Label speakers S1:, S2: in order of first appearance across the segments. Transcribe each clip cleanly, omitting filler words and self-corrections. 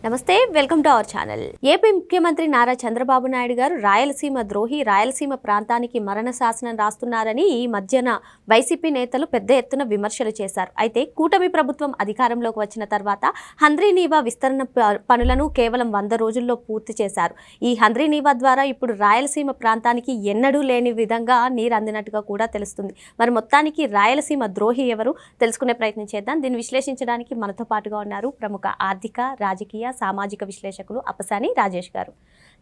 S1: నమస్తే, welcome to our channel. AP ముఖ్యమంత్రి నారా చంద్రబాబు నాయుడు గారు రాయలసీమ ద్రోహి, రాయలసీమ ప్రాంతానికి మరణ శాసనం రాస్తున్నారని ఈ మధ్యన వైసీపీ నేతలు పెద్ద ఎత్తున విమర్శలు చేశారు. అయితే కూటమి ప్రభుత్వం అధికారంలోకి వచ్చిన తర్వాత హంద్రీనీవా విస్తరణ పనులను కేవలం 100 రోజుల్లో పూర్తి చేశారు. ఈ హంద్రీనీవా ద్వారా ఇప్పుడు రాయలసీమ ప్రాంతానికి ఎన్నడూ లేని విధంగా నీరు అందినట్టుగా కూడా తెలుస్తుంది. మరి మొత్తానికి రాయలసీమ ద్రోహి ఎవరు తెలుసుకునే ప్రయత్నం చేద్దాం. దీన్ని విశ్లేషించడానికి మనతో పాటుగా ఉన్నారు ప్రముఖ ఆర్థిక, రాజకీయ, సామాజిక విశ్లేషకులు అప్పసాని రాజేష్ గారు.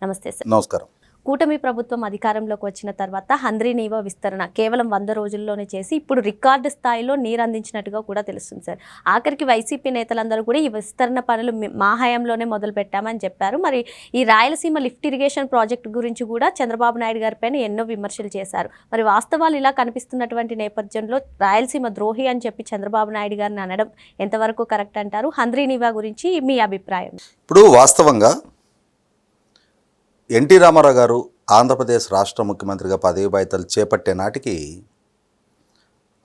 S1: నమస్తే సార్.
S2: నమస్కారం.
S1: కూటమి ప్రభుత్వం అధికారంలోకి వచ్చిన తర్వాత హంద్రీనీవా విస్తరణ కేవలం 100 రోజుల్లోనే చేసి ఇప్పుడు రికార్డు స్థాయిలో నీరు అందించినట్టుగా కూడా తెలుస్తుంది సార్. ఆఖరికి వైసీపీ నేతలందరూ కూడా ఈ విస్తరణ పనులు మా హయాంలోనే మొదలు పెట్టామని చెప్పారు. మరి ఈ రాయలసీమ లిఫ్ట్ ఇరిగేషన్ ప్రాజెక్టు గురించి కూడా చంద్రబాబు నాయుడు గారి పైన ఎన్నో విమర్శలు చేశారు. మరి వాస్తవాలు ఇలా కనిపిస్తున్నటువంటి నేపథ్యంలో రాయలసీమ ద్రోహి అని చెప్పి చంద్రబాబు నాయుడు గారిని అనడం ఎంతవరకు కరెక్ట్ అంటారు? హంద్రీనీవా గురించి మీ అభిప్రాయం?
S2: ఇప్పుడు వాస్తవంగా ఎన్టీ రామారావు గారు ఆంధ్రప్రదేశ్ రాష్ట్ర ముఖ్యమంత్రిగా పదవి బాధ్యతలు చేపట్టే నాటికి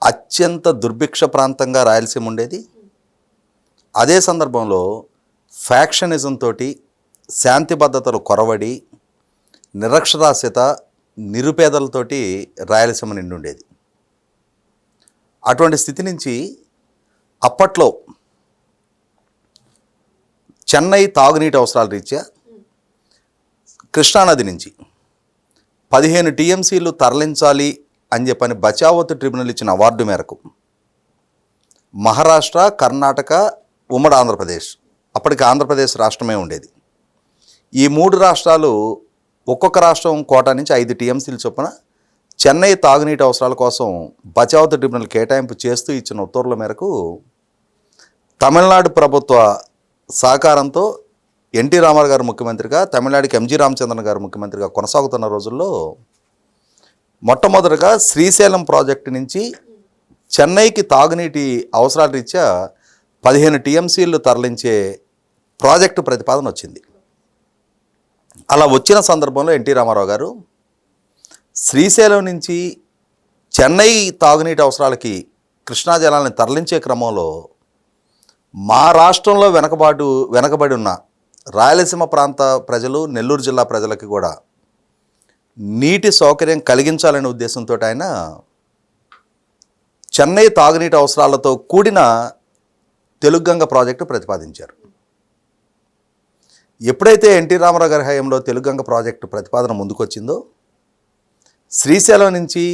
S2: అత్యంత దుర్భిక్ష ప్రాంతంగా రాయలసీమ ఉండేది. అదే సందర్భంలో ఫ్యాక్షనిజం తోటి శాంతి భద్రతలు కొరవడి నిరక్షరాస్యత నిరుపేదలతోటి రాయలసీమ నిండి ఉండేది. అటువంటి స్థితి నుంచి అప్పట్లో చెన్నై తాగునీటి అవసరాల రీత్యా కృష్ణానది నుంచి 15 టీఎంసీలు తరలించాలి అని చెప్పని బచావత్ ట్రిబ్యునల్ ఇచ్చిన అవార్డు మేరకు మహారాష్ట్ర, కర్ణాటక, ఉమ్మడి ఆంధ్రప్రదేశ్, అప్పటికి ఆంధ్రప్రదేశ్ రాష్ట్రమే ఉండేది. ఈ 3 రాష్ట్రాలు ఒక్కొక్క రాష్ట్రం కోటా నుంచి 5 టీఎంసీలు చొప్పున చెన్నై తాగునీటి అవసరాల కోసం బచావత్ ట్రిబ్యునల్ కేటాయింపు చేస్తూ ఇచ్చిన ఉత్తర్వుల మేరకు తమిళనాడు ప్రభుత్వ సహకారంతో ఎన్టీ రామారావు గారు ముఖ్యమంత్రిగా, తమిళనాడుకి ఎంజీ రామచంద్రన్ గారు ముఖ్యమంత్రిగా కొనసాగుతున్న రోజుల్లో మొట్టమొదటిగా శ్రీశైలం ప్రాజెక్టు నుంచి చెన్నైకి తాగునీటి అవసరాల రీత్యా 15 టీఎంసీలు తరలించే ప్రాజెక్టు ప్రతిపాదన వచ్చింది. అలా వచ్చిన సందర్భంలో ఎన్టీ రామారావు గారు శ్రీశైలం నుంచి చెన్నై తాగునీటి అవసరాలకి కృష్ణా జలాన్ని తరలించే క్రమంలో మా రాష్ట్రంలో వెనకబడి ఉన్న రాయలసీమ ప్రాంత ప్రజలు, నెల్లూరు జిల్లా ప్రజలకి కూడా నీటి సౌకర్యం కలిగించాలనే ఉద్దేశంతో ఆయన చెన్నై తాగునీటి అవసరాలతో కూడిన తెలుగుగంగ ప్రాజెక్టు ప్రతిపాదించారు. ఎప్పుడైతే ఎన్టీ రామారావు గారి హయాంలో తెలుగుగంగ ప్రాజెక్టు ప్రతిపాదన ముందుకొచ్చిందో శ్రీశైలం నుంచి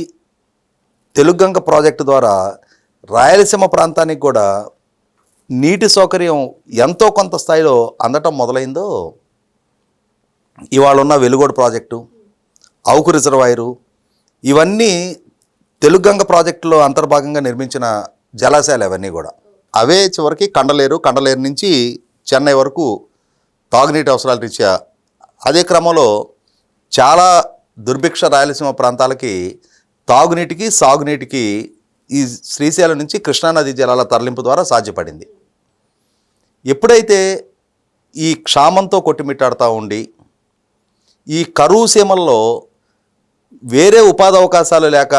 S2: తెలుగుగంగ ప్రాజెక్టు ద్వారా రాయలసీమ ప్రాంతానికి కూడా నీటి సౌకర్యం ఎంతో కొంత స్థాయిలో అందటం మొదలైందో ఇవాళ ఉన్న వెలుగోడు ప్రాజెక్టు, అవుకు రిజర్వాయరు, ఇవన్నీ తెలుగుగంగ ప్రాజెక్టులో అంతర్భాగంగా నిర్మించిన జలాశయాలు అవన్నీ కూడా. అవే చివరికి కండలేరు నుంచి చెన్నై వరకు తాగునీటి అవసరాలు రీత్యా. అదే క్రమంలో చాలా దుర్భిక్ష రాయలసీమ ప్రాంతాలకి తాగునీటికి, సాగునీటికి ఈ శ్రీశైలం నుంచి కృష్ణానది జలాల తరలింపు ద్వారా సాధ్యపడింది. ఎప్పుడైతే ఈ క్షామంతో కొట్టుమిట్టాడుతూ ఉండి ఈ కరువు సీమల్లో వేరే ఉపాధి అవకాశాలు లేక,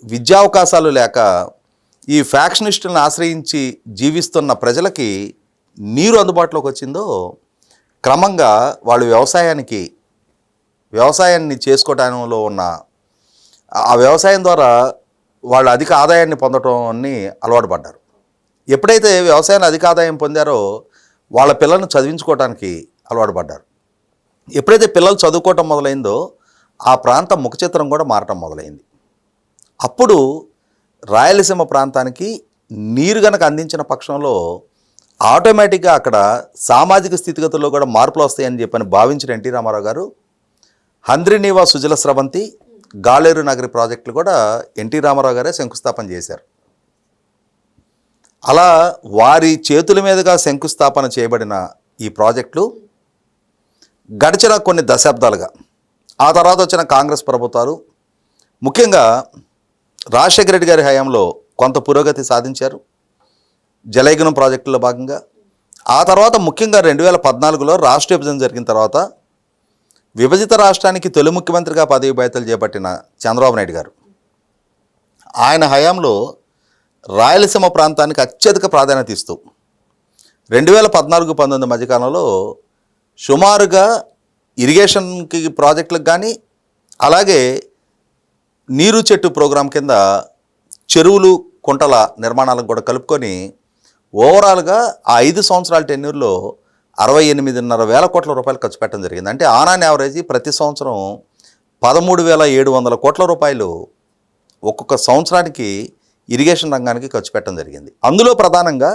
S2: విద్యా అవకాశాలు లేక ఈ ఫ్యాక్షనిస్టులను ఆశ్రయించి జీవిస్తున్న ప్రజలకి నీరు అందుబాటులోకి వచ్చిందో క్రమంగా వాళ్ళు వ్యవసాయాన్ని చేసుకోవడంలో ఉన్న ఆ వ్యవసాయం ద్వారా వాళ్ళు అధిక ఆదాయాన్ని పొందటాన్ని అలవాటు పడ్డారు. ఎప్పుడైతే వ్యవసాయాన్ని అధిక ఆదాయం పొందారో వాళ్ళ పిల్లలను చదివించుకోవడానికి అలవాటు పడ్డారు. ఎప్పుడైతే పిల్లలు చదువుకోవటం మొదలైందో ఆ ప్రాంతం ముఖచిత్రం కూడా మారటం మొదలైంది. అప్పుడు రాయలసీమ ప్రాంతానికి నీరు గనక అందించిన పక్షంలో ఆటోమేటిక్గా అక్కడ సామాజిక స్థితిగతుల్లో కూడా మార్పులు వస్తాయని చెప్పని భావించిన ఎన్టీ రామారావు గారు హంద్రీనీవా సుజల స్రవంతి, గాలేరు నగరి ప్రాజెక్టులు కూడా ఎన్టీ రామారావు గారే శంకుస్థాపన చేశారు. అలా వారి చేతుల మీదుగా శంకుస్థాపన చేయబడిన ఈ ప్రాజెక్టులు గడిచిన కొన్ని దశాబ్దాలుగా, ఆ తర్వాత వచ్చిన కాంగ్రెస్ ప్రభుత్వాలు, ముఖ్యంగా రాజశేఖర రెడ్డి గారి హయాంలో కొంత పురోగతి సాధించారు జలయజ్ఞం ప్రాజెక్టులో భాగంగా. ఆ తర్వాత ముఖ్యంగా 2014లో రాష్ట్ర విభజన జరిగిన తర్వాత విభజిత రాష్ట్రానికి తొలి ముఖ్యమంత్రిగా పదవి బాధ్యతలు చేపట్టిన చంద్రబాబు నాయుడు గారు ఆయన హయాంలో రాయలసీమ ప్రాంతానికి అత్యధిక ప్రాధాన్యత ఇస్తూ 2014-19 మధ్యకాలంలో సుమారుగా ఇరిగేషన్కి ప్రాజెక్టులకు కానీ అలాగే నీరు చెట్టు ప్రోగ్రాం కింద చెరువులు కుంటల నిర్మాణాలకు కూడా కలుపుకొని ఓవరాల్గా ఆ 5 సంవత్సరాల టెన్యూర్లో 68,500 కోట్ల రూపాయలు ఖర్చు పెట్టడం జరిగింది. అంటే ఆన్ అండ్ యావరేజ్ ప్రతి సంవత్సరం 13,700 కోట్ల రూపాయలు ఒక్కొక్క సంవత్సరానికి ఇరిగేషన్ రంగానికి ఖర్చు పెట్టడం జరిగింది. అందులో ప్రధానంగా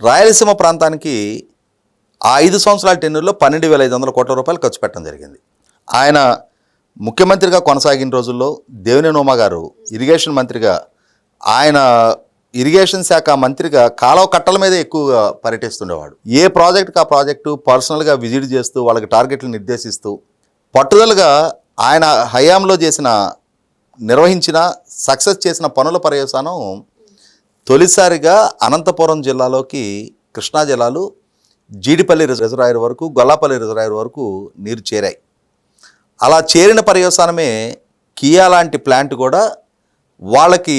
S2: రాయలసీమ ప్రాంతానికి ఆ 5 సంవత్సరాల టెన్యూర్లో 12,500 కోట్ల రూపాయలు ఖర్చు పెట్టడం జరిగింది. ఆయన ముఖ్యమంత్రిగా కొనసాగిన రోజుల్లో దేవినేని ఉమా గారు ఇరిగేషన్ మంత్రిగా, ఆయన ఇరిగేషన్ శాఖ మంత్రిగా కాలువ కట్టల మీదే ఎక్కువగా పర్యటిస్తుండేవాడు. ఏ ప్రాజెక్టుకి ఆ ప్రాజెక్టు పర్సనల్గా విజిట్ చేస్తూ వాళ్ళకి టార్గెట్లు నిర్దేశిస్తూ పట్టుదలగా ఆయన హయాంలో నిర్వహించిన సక్సెస్ చేసిన పనుల పర్యవసానం తొలిసారిగా అనంతపురం జిల్లాలోకి కృష్ణా జలాలు జీడిపల్లి రిజర్వాయర్ వరకు, గొల్లాపల్లి రిజర్వాయర్ వరకు నీరు చేరాయి. అలా చేరిన పర్యవసానమే కియా లాంటి ప్లాంట్ కూడా వాళ్ళకి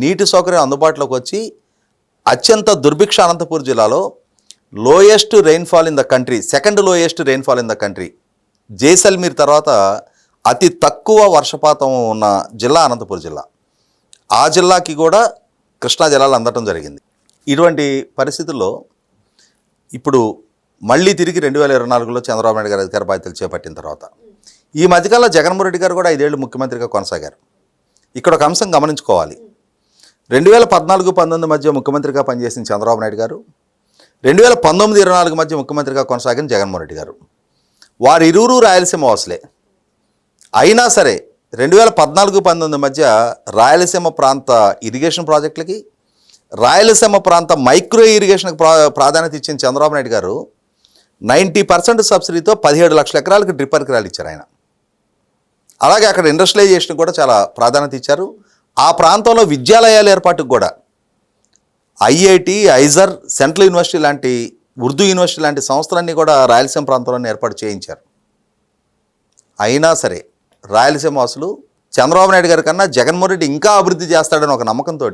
S2: నీటి సౌకర్యం అందుబాటులోకి వచ్చి అత్యంత దుర్భిక్ష అనంతపూర్ జిల్లాలో lowest rainfall in the country, second lowest rainfall in the country, Jaisalmer తర్వాత అతి తక్కువ వర్షపాతం ఉన్న జిల్లా అనంతపూర్ జిల్లా. ఆ జిల్లాకి కూడా కృష్ణా జలాలు అందటం జరిగింది. ఇటువంటి పరిస్థితుల్లో ఇప్పుడు మళ్ళీ తిరిగి 2024లో చంద్రబాబు నాయుడు గారు అధికార బాధ్యతలు చేపట్టిన తర్వాత ఈ మధ్యకాలంలో జగన్మోహన్ రెడ్డి గారు కూడా 5 ఏళ్ళు ముఖ్యమంత్రిగా కొనసాగారు. ఇక్కడ ఒక అంశం గమనించుకోవాలి. 2014-19 మధ్య ముఖ్యమంత్రిగా పనిచేసిన చంద్రబాబు నాయుడు గారు, 2019-24 మధ్య ముఖ్యమంత్రిగా కొనసాగిన జగన్మోహన్ రెడ్డి గారు, వారిరువురు రాయలసీమ వాసులే. అయినా సరే 2014-19 మధ్య రాయలసీమ ప్రాంత ఇరిగేషన్ ప్రాజెక్టులకి, రాయలసీమ ప్రాంత మైక్రో ఇరిగేషన్కి ప్రాధాన్యత ఇచ్చిన చంద్రబాబు నాయుడు గారు 90% సబ్సిడీతో 17 లక్షల ఎకరాలకు డ్రిప్ పరికరాలు ఇచ్చారు ఆయన. అలాగే అక్కడ ఇండస్ట్రియలైజేషన్ కూడా చాలా ప్రాధాన్యత ఇచ్చారు. ఆ ప్రాంతంలో విద్యాలయాల ఏర్పాటుకు కూడా ఐఐటి, ఐజర్, సెంట్రల్ యూనివర్సిటీ లాంటి, ఉర్దూ యూనివర్సిటీ లాంటి సంస్థలన్నీ కూడా రాయలసీమ ప్రాంతంలోనే ఏర్పాటు చేయించారు. అయినా సరే రాయలసీమ వాసులు చంద్రబాబు నాయుడు గారి కన్నా జగన్మోహన్ రెడ్డి ఇంకా అభివృద్ధి చేస్తాడని ఒక నమ్మకంతో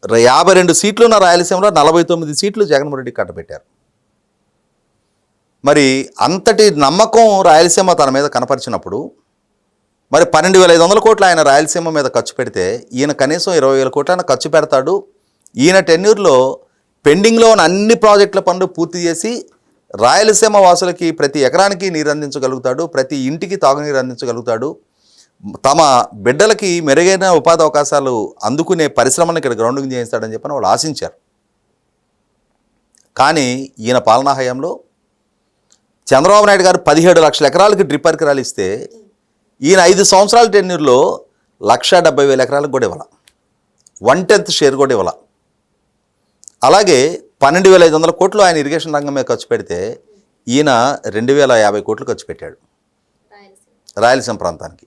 S2: 52 సీట్లు ఉన్న రాయలసీమలో 49 సీట్లు జగన్మోహన్ రెడ్డి కట్టబెట్టారు. మరి అంతటి నమ్మకం రాయలసీమ తన మీద కనపరిచినప్పుడు మరి 12,500 కోట్లు ఆయన రాయలసీమ మీద ఖర్చు పెడితే ఈయన కనీసం 20,000 కోట్లైనా ఖర్చు పెడతాడు. ఈయన టెన్యూర్లో పెండింగ్లో ఉన్న అన్ని ప్రాజెక్టుల పనులు పూర్తి చేసి రాయలసీమ వాసులకి ప్రతి ఎకరానికి నీరు అందించగలుగుతాడు, ప్రతి ఇంటికి తాగునీరు అందించగలుగుతాడు, తమ బిడ్డలకి మెరుగైన ఉపాధి అవకాశాలు అందుకునే పరిశ్రమను ఇక్కడ గ్రౌండింగ్ చేయిస్తాడని చెప్పని వాళ్ళు ఆశించారు. కానీ ఈయన పాలనా హయాంలో చంద్రబాబు నాయుడు గారు 17 లక్షల ఎకరాలకి డ్రిప్ పరికరాలు ఇస్తే ఈయన 5 సంవత్సరాల టెన్యూర్లో 1,70,000 ఎకరాలకు కూడా ఇవ్వాల, 1/10 షేర్ కూడా ఇవ్వాల. అలాగే 12,500 కోట్లు ఆయన ఇరిగేషన్ రంగం మీద ఖర్చు పెడితే ఈయన 2,050 కోట్లు ఖర్చు పెట్టాడు రాయలసీమ ప్రాంతానికి.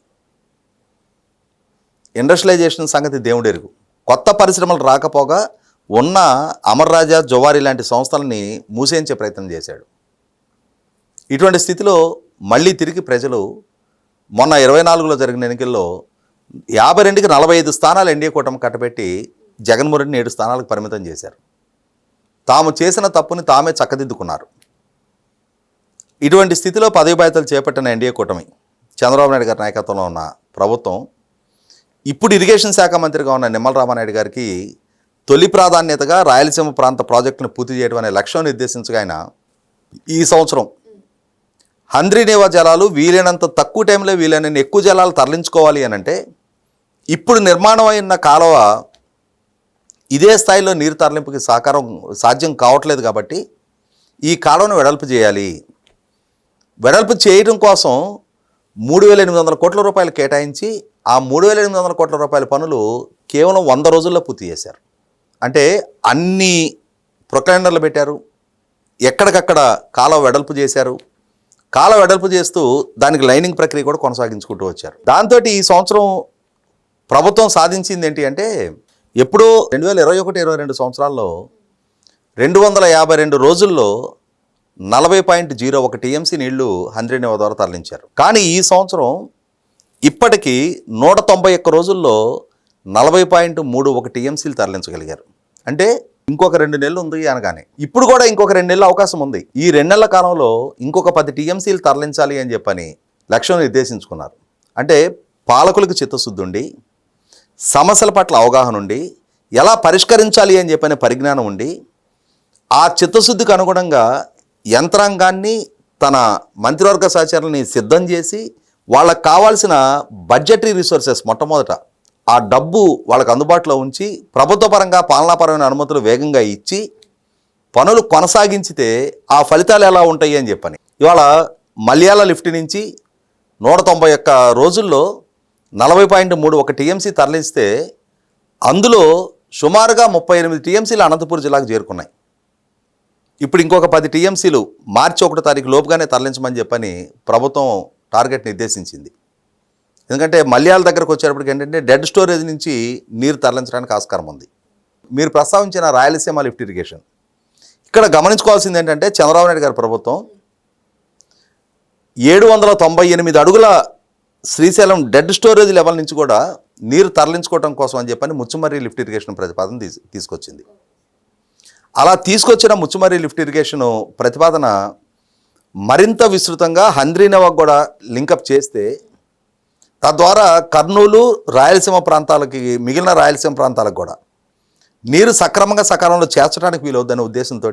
S2: ఇండస్ట్రియలైజేషన్ సంగతి దేవుడెరుగు. కొత్త పరిశ్రమలు రాకపోగా ఉన్న అమర్ రాజా, జవారీ లాంటి సంస్థలని మూసేయించే ప్రయత్నం చేశాడు. ఇటువంటి స్థితిలో మళ్ళీ తిరిగి ప్రజలు మొన్న 24లో జరిగిన ఎన్నికల్లో 52కి 45 స్థానాలు ఎన్డీఏ కూటమి కట్టబెట్టి జగన్మోహన్ రెడ్డిని 7 స్థానాలకు పరిమితం చేశారు. తాము చేసిన తప్పుని తామే చక్కదిద్దుకున్నారు. ఇటువంటి స్థితిలో పదవి బాధ్యతలు చేపట్టిన ఎన్డీఏ కూటమి, చంద్రబాబు నాయుడు గారి నాయకత్వంలో ఉన్న ప్రభుత్వం ఇప్పుడు ఇరిగేషన్ శాఖ మంత్రిగా ఉన్న నిమ్మల రామానాయుడు గారికి తొలి ప్రాధాన్యతగా రాయలసీమ ప్రాంత ప్రాజెక్టును పూర్తి చేయడం అనే లక్ష్యం నిర్దేశించగా ఆయన ఈ సంవత్సరం హంద్రీనేవా జలాలు వీలైనంత తక్కువ టైంలో వీలైనన్ని ఎక్కువ జలాలు తరలించుకోవాలి అని అంటే ఇప్పుడు నిర్మాణం అయిన కాలువ ఇదే స్థాయిలో నీరు తరలింపుకి సాధ్యం కావట్లేదు కాబట్టి ఈ కాలువను వెడల్పు చేయాలి. వెడల్పు చేయడం కోసం 3,800 కోట్ల రూపాయలు కేటాయించి ఆ 3,800 కోట్ల రూపాయల పనులు కేవలం 100 రోజుల్లో పూర్తి చేశారు. అంటే అన్ని ప్రొక్లైనర్లు పెట్టారు, ఎక్కడికక్కడ కాలువ వెడల్పు చేశారు. కాలువ వెడల్పు చేస్తూ దానికి లైనింగ్ ప్రక్రియ కూడా కొనసాగించుకుంటూ వచ్చారు. దాంతో ఈ సంవత్సరం ప్రభుత్వం సాధించింది ఏంటి అంటే ఎప్పుడో 2021-22 సంవత్సరాల్లో 252 రోజుల్లో 40.01 టీఎంసీ నీళ్లు హంద్రీనేవా ద్వారా తరలించారు. కానీ ఈ సంవత్సరం ఇప్పటికీ 191 రోజుల్లో 40.31 టీఎంసీలు తరలించగలిగారు. అంటే ఇంకొక 2 నెలలు ఉంది అనగానే ఇప్పుడు కూడా ఇంకొక 2 నెలల అవకాశం ఉంది. ఈ 2 నెలల కాలంలో ఇంకొక 10 టీఎంసీలు తరలించాలి అని చెప్పని లక్ష్యం నిర్దేశించుకున్నారు. అంటే పాలకులకు చిత్తశుద్ధి ఉండి, సమస్యల పట్ల అవగాహన ఉండి, ఎలా పరిష్కరించాలి అని చెప్పని పరిజ్ఞానం ఉండి, ఆ చిత్తశుద్ధికి అనుగుణంగా యంత్రాంగాన్ని, తన మంత్రివర్గ సహచరులని సిద్ధం చేసి వాళ్ళకు కావాల్సిన బడ్జెటరీ రిసోర్సెస్ మొట్టమొదట ఆ డబ్బు వాళ్ళకు అందుబాటులో ఉంచి, ప్రభుత్వ పరంగా పాలనాపరమైన అనుమతులు వేగంగా ఇచ్చి పనులు కొనసాగించితే ఆ ఫలితాలు ఎలా ఉంటాయి అని చెప్పని ఇవాళ మల్యాల లిఫ్ట్ నుంచి 191 రోజుల్లో 40.31 టీఎంసీ తరలిస్తే అందులో సుమారుగా 38 టీఎంసీలు అనంతపురం జిల్లాకు చేరుకున్నాయి. ఇప్పుడు ఇంకొక 10 టీఎంసీలు మార్చి 1 తారీఖు లోపుగానే తరలించమని చెప్పని ప్రభుత్వం టార్గెట్ నిర్దేశించింది. ఎందుకంటే మల్యాల దగ్గరకు వచ్చేటప్పటికి ఏంటంటే డెడ్ స్టోరేజ్ నుంచి నీరు తరలించడానికి ఆస్కారం ఉంది. మీరు ప్రస్తావించిన రాయలసీమ లిఫ్ట్ ఇరిగేషన్, ఇక్కడ గమనించుకోవాల్సింది ఏంటంటే చంద్రబాబు నాయుడు గారి ప్రభుత్వం 798 అడుగుల శ్రీశైలం డెడ్ స్టోరేజ్ లెవెల్ నుంచి కూడా నీరు తరలించుకోవడం కోసం అని చెప్పని ముచ్చుమర్రి లిఫ్ట్ ఇరిగేషన్ ప్రతిపాదన తీసుకొచ్చింది. అలా తీసుకొచ్చిన ముచ్చుమర్రి లిఫ్ట్ ఇరిగేషన్ ప్రతిపాదన మరింత విస్తృతంగా హంద్రీనవాకు కూడా లింకప్ చేస్తే తద్వారా కర్నూలు, రాయలసీమ ప్రాంతాలకి, మిగిలిన రాయలసీమ ప్రాంతాలకు కూడా నీరు సక్రమంగా సకాలంలో చేర్చడానికి వీలవుద్దనే ఉద్దేశంతో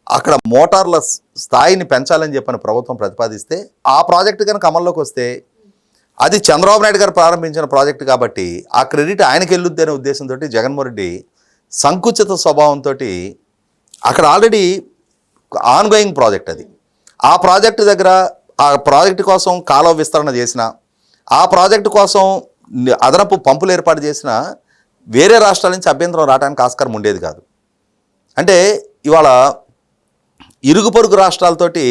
S2: అక్కడ మోటార్ల స్థాయిని పెంచాలని చెప్పని ప్రభుత్వం ప్రతిపాదిస్తే ఆ ప్రాజెక్టు కనుక అమల్లోకి వస్తే అది చంద్రబాబు నాయుడు గారు ప్రారంభించిన ప్రాజెక్టు కాబట్టి ఆ క్రెడిట్ ఆయనకి వెళ్ళొద్ది అనే ఉద్దేశంతో జగన్మోహన్ రెడ్డి సంకుచిత స్వభావంతో అక్కడ ఆల్రెడీ ఆన్గోయింగ్ ప్రాజెక్ట్ అది, ఆ ప్రాజెక్టు దగ్గర ఆ ప్రాజెక్టు కోసం కాలువ విస్తరణ చేసిన, ఆ ప్రాజెక్టు కోసం అదనపు పంపులు ఏర్పాటు చేసిన వేరే రాష్ట్రాల నుంచి అభ్యంతరం రావడానికి ఆస్కారం ఉండేది కాదు. అంటే ఇవాళ ఇరుగు పొరుగు రాష్ట్రాలతోటి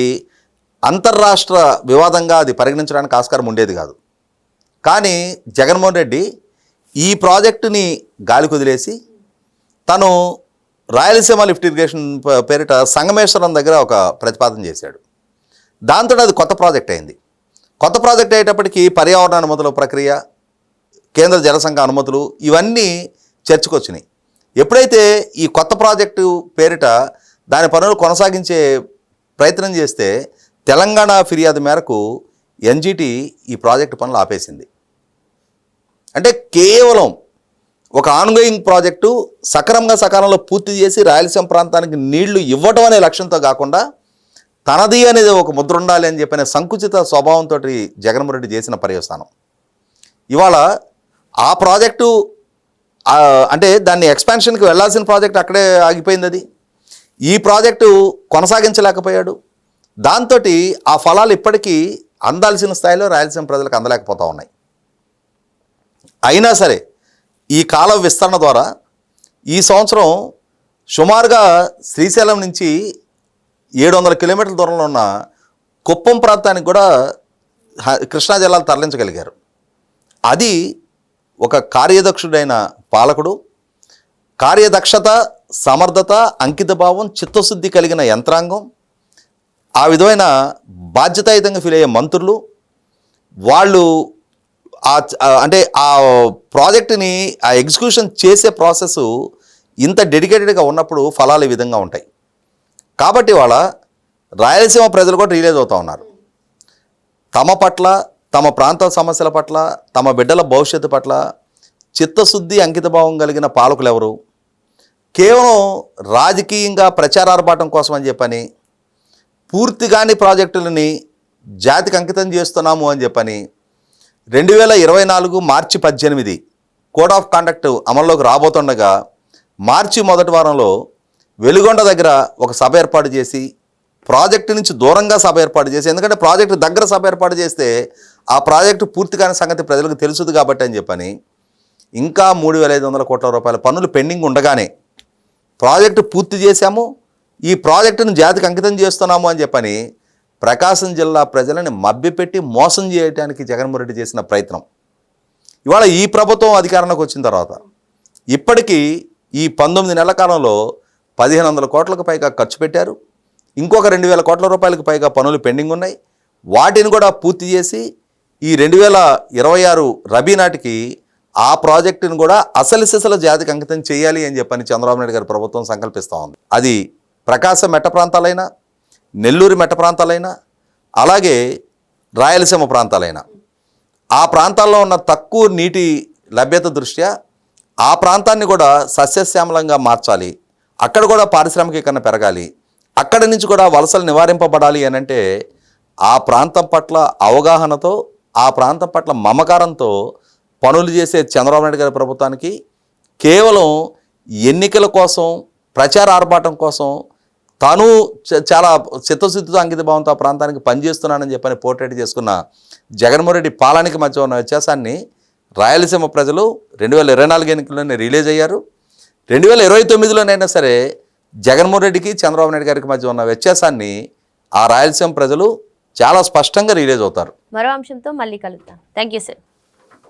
S2: అంతర్రాష్ట్ర వివాదంగా అది పరిగణించడానికి ఆస్కారం ఉండేది కాదు. కానీ జగన్మోహన్ రెడ్డి ఈ ప్రాజెక్టుని గాలి కుదిలేసి తను రాయలసీమ లిఫ్ట్ ఇరిగేషన్ పేరిట సంగమేశ్వరం దగ్గర ఒక ప్రతిపాదన చేశాడు. దాంతో అది కొత్త ప్రాజెక్ట్ అయింది. కొత్త ప్రాజెక్ట్ అయ్యేటప్పటికి పర్యావరణ అనుమతుల ప్రక్రియ, కేంద్ర జలసంఘ అనుమతులు ఇవన్నీ చర్చకొచ్చినాయి. ఎప్పుడైతే ఈ కొత్త ప్రాజెక్టు పేరిట దాని పనులు కొనసాగించే ప్రయత్నం చేస్తే తెలంగాణ ఫిర్యాదు మేరకు ఎన్జిటి ఈ ప్రాజెక్టు పనులు ఆపేసింది. అంటే కేవలం ఒక ఆన్గోయింగ్ ప్రాజెక్టు సకాలంలో పూర్తి చేసి రాయలసీమ ప్రాంతానికి నీళ్లు ఇవ్వటం అనే లక్ష్యంతో కాకుండా తనది అనేది ఒక ముద్ర ఉండాలి అని చెప్పిన సంకుచిత స్వభావంతో జగన్మోహన్ రెడ్డి చేసిన పర్యవసానం ఇవాళ ఆ ప్రాజెక్టు అంటే దాన్ని ఎక్స్పాన్షన్కి వెళ్ళాల్సిన ప్రాజెక్టు అక్కడే ఆగిపోయింది. అది ఈ ప్రాజెక్టు కొనసాగించలేకపోయాడు. దాంతో ఆ ఫలాలు ఇప్పటికీ అందాల్సిన స్థాయిలో రాయలసీమ ప్రజలకు అందలేకపోతూ ఉన్నాయి. అయినా సరే ఈ కాలువ విస్తరణ ద్వారా ఈ సంవత్సరం సుమారుగా శ్రీశైలం నుంచి 700 కిలోమీటర్ల దూరంలో ఉన్న కుప్పం ప్రాంతానికి కూడా కృష్ణా జలాలు తరలించగలిగారు. అది ఒక కార్యదక్షుడైన పాలకుడు, కార్యదక్షత, సమర్థత, అంకితభావం, చిత్తశుద్ధి కలిగిన యంత్రాంగం, ఆ విధమైన బాధ్యతాయుతంగా ఫీల్ అయ్యే మంత్రులు, వాళ్ళు అంటే ఆ ప్రాజెక్టుని ఆ ఎగ్జిక్యూషన్ చేసే ప్రాసెస్ ఇంత డెడికేటెడ్గా ఉన్నప్పుడు ఫలాలు ఈ విధంగా ఉంటాయి. కాబట్టి వాళ్ళ రాయలసీమ ప్రజలు కూడా రియలైజ్ అవుతూ ఉన్నారు. తమ పట్ల, తమ ప్రాంత సమస్యల పట్ల, తమ బిడ్డల భవిష్యత్తు పట్ల చిత్తశుద్ధి, అంకితభావం కలిగిన పాలకులు ఎవరు? కేవలం రాజకీయంగా ప్రచారార్భాటం కోసం అని చెప్పని పూర్తిగాని ప్రాజెక్టులని జాతికి అంకితం చేస్తున్నాము అని చెప్పని 2024 మార్చి 18 కోడ్ ఆఫ్ కండక్ట్ అమల్లోకి రాబోతుండగా మార్చి మొదటి వారంలో వెలుగొండ దగ్గర ఒక సభ ఏర్పాటు చేసి, ప్రాజెక్టు నుంచి దూరంగా సభ ఏర్పాటు చేసి, ఎందుకంటే ప్రాజెక్టు దగ్గర సభ ఏర్పాటు చేస్తే ఆ ప్రాజెక్టు పూర్తి కాని సంగతి ప్రజలకు తెలుసుది కాబట్టి అని చెప్పని ఇంకా 3,500 కోట్ల రూపాయల పనులు పెండింగ్ ఉండగానే ప్రాజెక్టు పూర్తి చేశాము, ఈ ప్రాజెక్టును జాతికి అంకితం చేస్తున్నాము అని చెప్పని ప్రకాశం జిల్లా ప్రజలని మభ్యపెట్టి మోసం చేయడానికి జగన్మోహన్ రెడ్డి చేసిన ప్రయత్నం ఇవాళ ఈ ప్రభుత్వం అధికారంలోకి వచ్చిన తర్వాత ఇప్పటికీ ఈ 19 నెలల కాలంలో 1,500 కోట్లకు పైగా ఖర్చు పెట్టారు. ఇంకొక 2,000 కోట్ల రూపాయలకు పైగా పనులు పెండింగ్ ఉన్నాయి. వాటిని కూడా పూర్తి చేసి ఈ 2026 రబీ నాటికి ఆ ప్రాజెక్టును కూడా అసలు సిసల జాతికి అంకితం చేయాలి అని చెప్పని చంద్రబాబు నాయుడు గారి ప్రభుత్వం సంకల్పిస్తూ ఉంది. అది ప్రకాశం మెట్ట ప్రాంతాలైనా, నెల్లూరు మెట్ట ప్రాంతాలైనా, అలాగే రాయలసీమ ప్రాంతాలైనా, ఆ ప్రాంతాల్లో ఉన్న తక్కువ నీటి లభ్యత దృష్ట్యా ఆ ప్రాంతాన్ని కూడా సస్యశ్యామలంగా మార్చాలి. అక్కడ కూడా పారిశ్రామికీకరణ పెరగాలి. అక్కడి నుంచి కూడా వలసలు నివారింపబడాలి అని అంటే ఆ ప్రాంతం పట్ల అవగాహనతో, ఆ ప్రాంతం పట్ల మమకారంతో పనులు చేసే చంద్రబాబు నాయుడు గారి ప్రభుత్వానికి కేవలం ఎన్నికల కోసం, ప్రచార ఆర్భాటం కోసం తాను చాలా చిత్తశుద్ధితో అంకిత భావంతో ఆ ప్రాంతానికి పనిచేస్తున్నానని చెప్పని పోర్ట్రేట్ చేసుకున్న జగన్మోహన్ రెడ్డి పాలనకి మధ్య ఉన్న వ్యత్యాసాన్ని రాయలసీమ ప్రజలు 2024 ఎన్నికల్లోనే రిలీజ్ అయ్యారు. 2029లోనైనా సరే జగన్మోహన్ రెడ్డికి చంద్రబాబు నాయుడు గారికి మధ్య ఉన్న వ్యత్యాసాన్ని ఆ రాయలసీమ ప్రజలు చాలా స్పష్టంగా రిలీజ్ అవుతారు.
S1: మరో అంశంతో మళ్ళీ కలుద్దాం. Thank you sir.